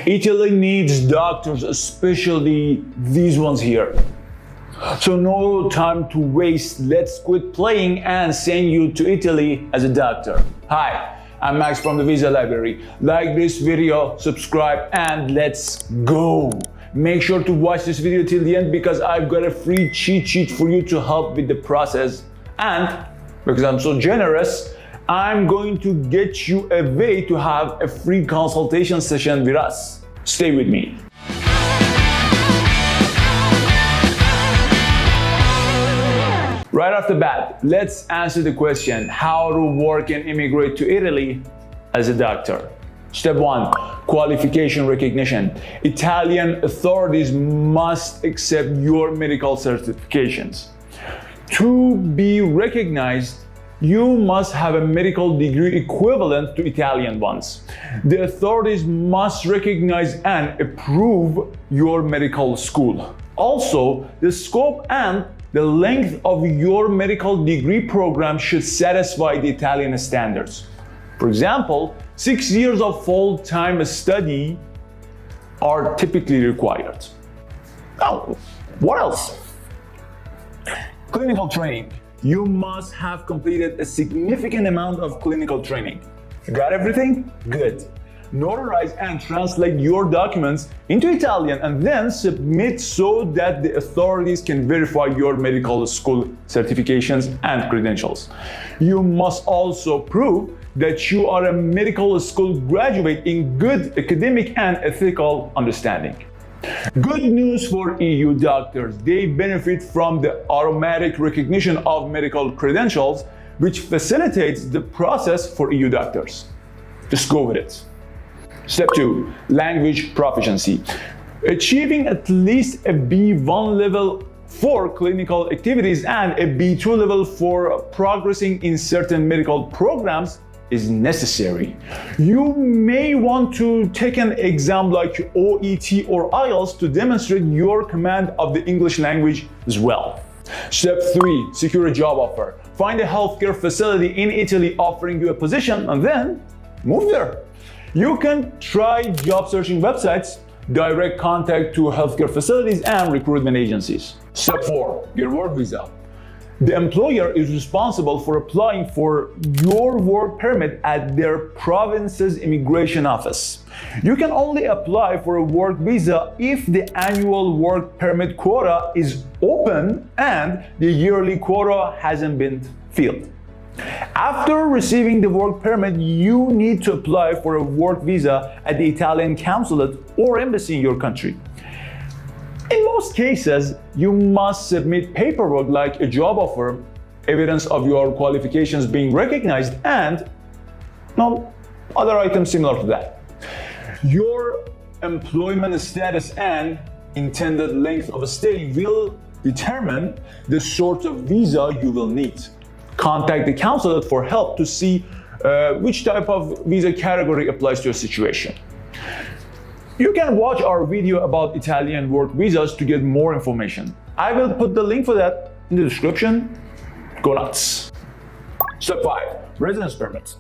Italy needs doctors, especially these ones here. So no time to waste. Let's quit playing and send you to Italy as a doctor. Hi, I'm Max from the Visa Library. Like this video, subscribe, and let's go. Make sure to watch this video till the end because I've got a free cheat sheet for you to help with the process. And because I'm so generous, I'm going to get you a way to have a free consultation session with us. Stay with me. Right off the bat, let's answer the question, how to work and immigrate to Italy as a doctor. Step 1, qualification recognition. Italian authorities must accept your medical certifications. To be recognized, you must have a medical degree equivalent to Italian ones. The authorities must recognize and approve your medical school. Also, the scope and the length of your medical degree program should satisfy the Italian standards. For example, 6 years of full-time study are typically required. Now, what else? Clinical training. You must have completed a significant amount of clinical training. Got everything? Good. Notarize and translate your documents into Italian and then submit so that the authorities can verify your medical school certifications and credentials. You must also prove that you are a medical school graduate in good academic and ethical understanding. Good news for EU doctors. They benefit from the automatic recognition of medical credentials, which facilitates the process for EU doctors. Just go with it. Step 2, language proficiency. Achieving at least a B1 level for clinical activities and a B2 level for progressing in certain medical programs is necessary. You may want to take an exam like OET or IELTS to demonstrate your command of the English language as well. Step 3, secure a job offer. Find a healthcare facility in Italy offering you a position and then move there. You can try job searching websites, direct contact to healthcare facilities and recruitment agencies. Step 4, your work visa. The employer is responsible for applying for your work permit at their province's immigration office. You can only apply for a work visa if the annual work permit quota is open and the yearly quota hasn't been filled. After receiving the work permit, you need to apply for a work visa at the Italian consulate or embassy in your country. In most cases, you must submit paperwork like a job offer, evidence of your qualifications being recognized, and other items similar to that. Your employment status and intended length of stay will determine the sort of visa you will need. Contact the consulate for help to see which type of visa category applies to your situation. You can watch our video about Italian work visas to get more information. I will put the link for that in the description. Go nuts. Step 5, residence permit.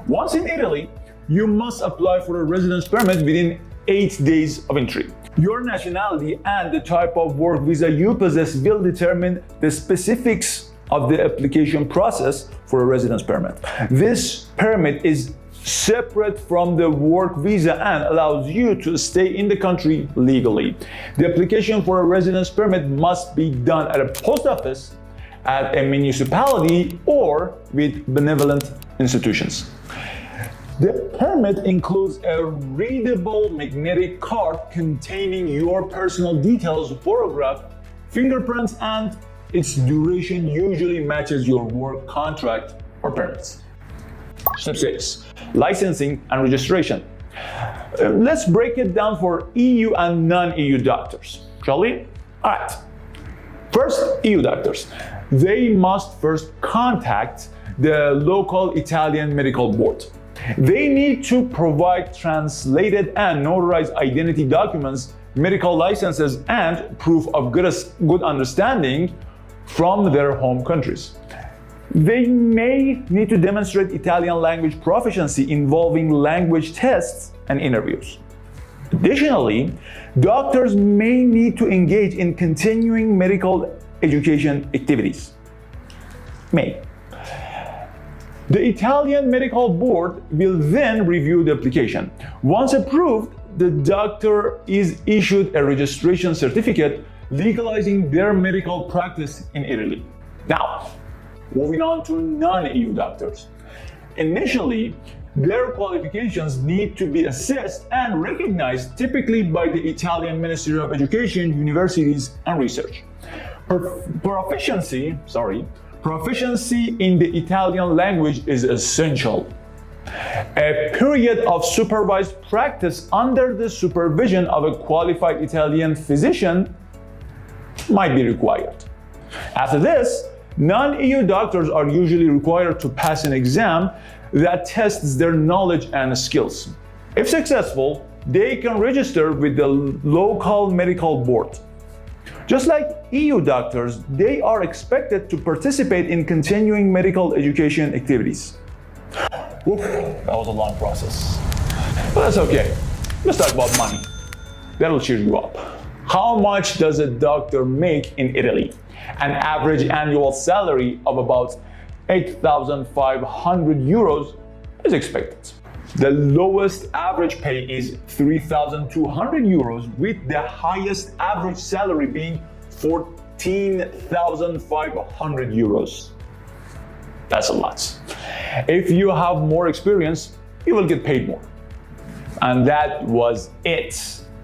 Once in Italy, you must apply for a residence permit within 8 days of entry. Your nationality and the type of work visa you possess will determine the specifics of the application process for a residence permit. This permit is separate from the work visa and allows you to stay in the country legally. The application for a residence permit must be done at a post office, at a municipality, or with benevolent institutions. The permit includes a readable magnetic card containing your personal details, photograph, fingerprints, and its duration usually matches your work contract or permits. Step 6, licensing and registration. Let's break it down for EU and non-EU doctors, shall we? All right. First, EU doctors. They must first contact the local Italian medical board. They need to provide translated and notarized identity documents, medical licenses, and proof of good understanding from their home countries. They may need to demonstrate Italian language proficiency involving language tests and interviews. Additionally, doctors may need to engage in continuing medical education activities. May. The Italian Medical Board will then review the application. Once approved, the doctor is issued a registration certificate legalizing their medical practice in Italy. Now, moving on to non-EU doctors. Initially, their qualifications need to be assessed and recognized typically by the Italian Ministry of Education, Universities, and Research. Proficiency in the Italian language is essential. A period of supervised practice under the supervision of a qualified Italian physician might be required. After this, non-EU doctors are usually required to pass an exam that tests their knowledge and skills. If successful, they can register with the local medical board. Just like EU doctors, they are expected to participate in continuing medical education activities. Oof, that was a long process. But that's okay. Let's talk about money. That'll cheer you up. How much does a doctor make in Italy? An average annual salary of about 8,500 euros is expected. The lowest average pay is 3,200 euros, with the highest average salary being 14,500 euros. That's a lot. If you have more experience, you will get paid more. And that was it.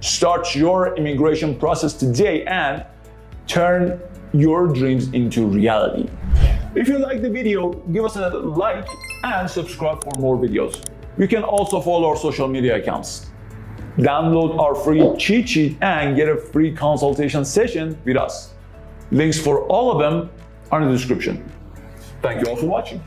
Start your immigration process today and turn your dreams into reality. If you like the video, give us a like and subscribe for more videos. You can also follow our social media accounts. Download our free cheat sheet and get a free consultation session with us. Links for all of them are in the description. Thank you all for watching.